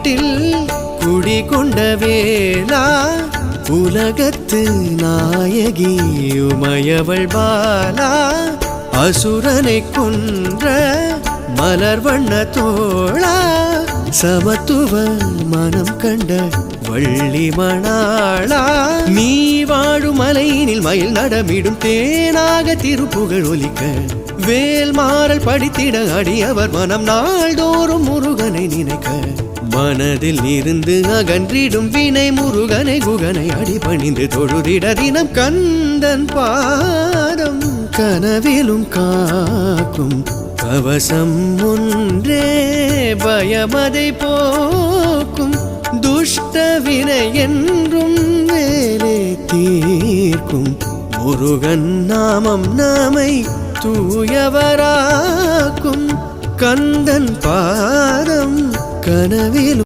வீட்டில் குடிகொண்ட வேளா உலகத்து நாயகி உமையவள் பாலா அசுரனை கொன்ற மலர் வண்ண தோளா சமத்துவ மனம் கண்ட வள்ளி மணாளா நீ வாழும் மலையினில் மயில் நடமிடும் தேனாக திருப்புகழ் ஒலிக்க வேல் மாறல் படித்திட அடியவர் மனம் நாள்தோறும் முருகனை நினைக்க மனதில் இருந்து அகன்றிடும் வினை முருகனை குகனை அடிபணிந்து தொழுதிட தினம் கந்தன் பாதம் கனவிலும் காக்கும் கவசம் ஒன்றே பயமதை போக்கும் துஷ்ட வினை என்றும் வேலை தீர்க்கும் முருகன் நாமம் நாமை தூயவராக்கும் கந்தன் பாதம் கனவில்